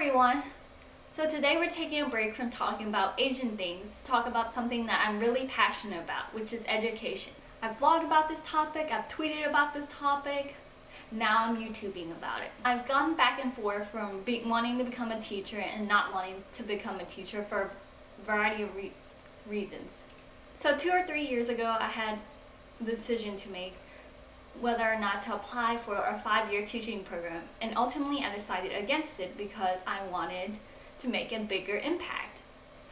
everyone! So today we're taking a break from talking about Asian things to talk about something that I'm really passionate about, which is education. I've blogged about this topic, I've tweeted about this topic, now I'm YouTubing about it. I've gone back and forth from wanting to become a teacher and not wanting to become a teacher for a variety of reasons. So 2 or 3 years ago I had the decision to make whether or not to apply for a 5-year teaching program, and ultimately I decided against it because I wanted to make a bigger impact.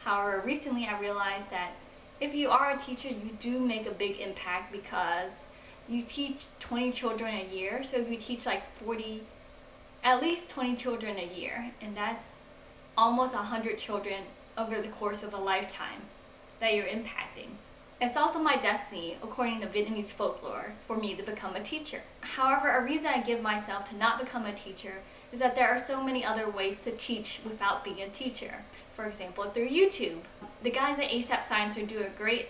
However, recently I realized that if you are a teacher, you do make a big impact because you teach 20 children a year. So if you teach like at least 20 children a year, and that's almost 100 children over the course of a lifetime that you're impacting. It's also my destiny, according to Vietnamese folklore, for me to become a teacher. However, a reason I give myself to not become a teacher is that there are so many other ways to teach without being a teacher. For example, through YouTube. The guys at ASAP Science are doing a great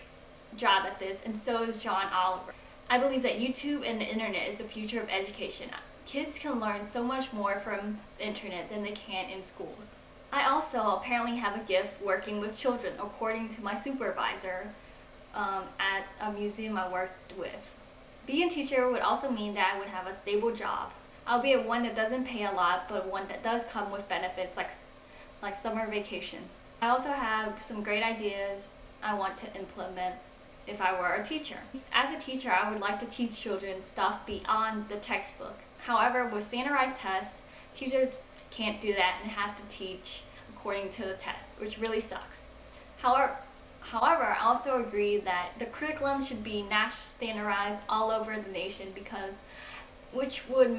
job at this, and so is John Oliver. I believe that YouTube and the internet is the future of education. Kids can learn so much more from the internet than they can in schools. I also apparently have a gift working with children, according to my supervisor at a museum I worked with. Being a teacher would also mean that I would have a stable job, albeit one that doesn't pay a lot, but one that does come with benefits like summer vacation. I also have some great ideas I want to implement if I were a teacher. As a teacher, I would like to teach children stuff beyond the textbook. However, with standardized tests, teachers can't do that and have to teach according to the test, which really sucks. However, I also agree that the curriculum should be nationally standardized all over the nation, because which would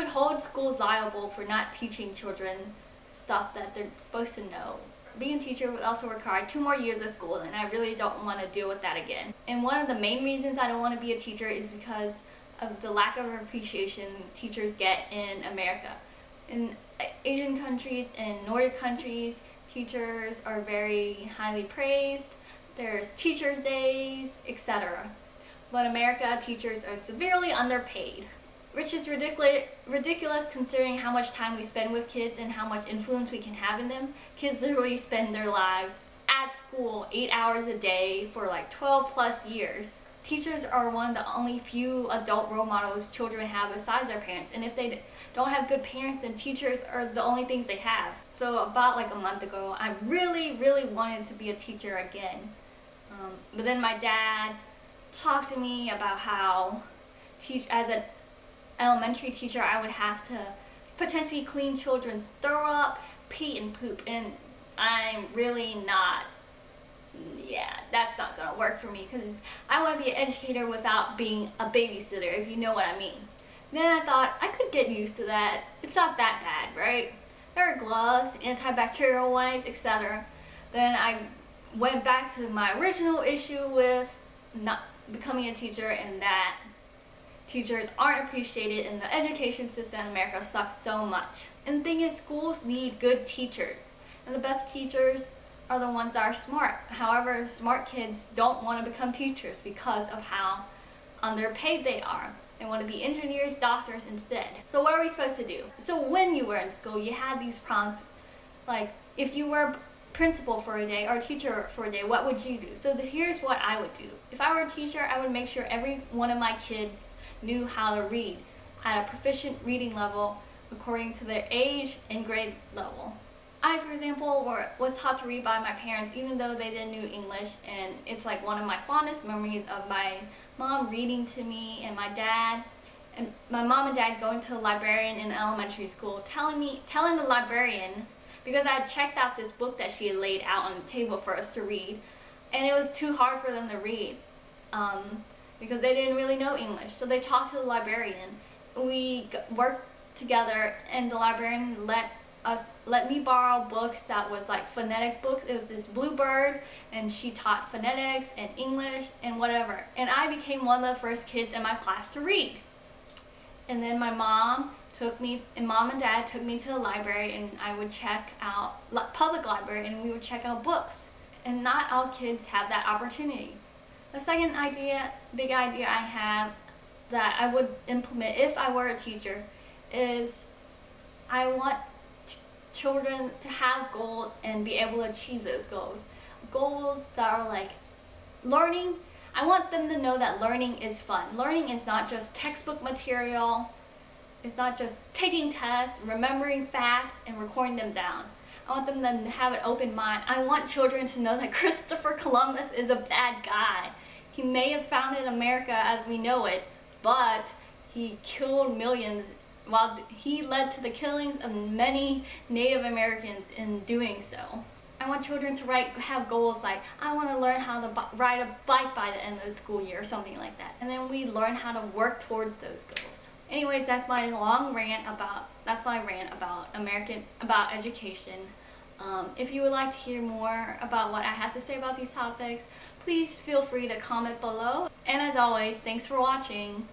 hold schools liable for not teaching children stuff that they're supposed to know. Being a teacher would also require 2 more years of school, and I really don't want to deal with that again. And one of the main reasons I don't want to be a teacher is because of the lack of appreciation teachers get in America. In Asian countries and Nordic countries, teachers are very highly praised. There's teachers' days, etc. But in America, teachers are severely underpaid, which is ridiculous considering how much time we spend with kids and how much influence we can have in them. Kids literally spend their lives at school 8 hours a day for like 12 plus years. Teachers are one of the only few adult role models children have besides their parents, and if they don't have good parents, then teachers are the only things they have. So about like a month ago, I really wanted to be a teacher again. But then my dad talked to me about how as an elementary teacher I would have to potentially clean children's throw up, pee, and poop, and I'm really not. Yeah, that's not gonna work for me because I want to be an educator without being a babysitter, if you know what I mean. Then I thought I could get used to that. It's not that bad, right? There are gloves, antibacterial wipes, etc. Then I went back to my original issue with not becoming a teacher, and that teachers aren't appreciated and the education system in America sucks so much. And the thing is, schools need good teachers, and the best teachers are the ones that are smart. However, smart kids don't want to become teachers because of how underpaid they are. They want to be engineers, doctors instead. So what are we supposed to do? So when you were in school, you had these problems, like if you were principal for a day or teacher for a day, what would you do? So here's what I would do. If I were a teacher, I would make sure every one of my kids knew how to read at a proficient reading level according to their age and grade level. I, for example, was taught to read by my parents even though they didn't know English, and it's like one of my fondest memories of my mom reading to me and my mom and dad going to the librarian in elementary school telling the librarian, because I had checked out this book that she had laid out on the table for us to read, and it was too hard for them to read because they didn't really know English. So they talked to the librarian. We worked together, and the librarian let me borrow books that was like phonetic books. It was this Bluebird, and she taught phonetics and English and whatever. And I became one of the first kids in my class to read. And then my mom and dad took me to the library, and I would check out public library, and we would check out books. And not all kids have that opportunity. The second big idea I have that I would implement if I were a teacher is I want children to have goals and be able to achieve those goals. Goals that are like learning. I want them to know that learning is fun. Learning is not just textbook material. It's not just taking tests, remembering facts, and recording them down. I want them to have an open mind. I want children to know that Christopher Columbus is a bad guy. He may have founded America as we know it, but he killed millions while he led to the killings of many Native Americans in doing so. I want children to have goals like, I want to learn how to ride a bike by the end of the school year or something like that. And then we learn how to work towards those goals. Anyways, that's my long rant about, about education. If you would like to hear more about what I have to say about these topics, please feel free to comment below. And as always, thanks for watching.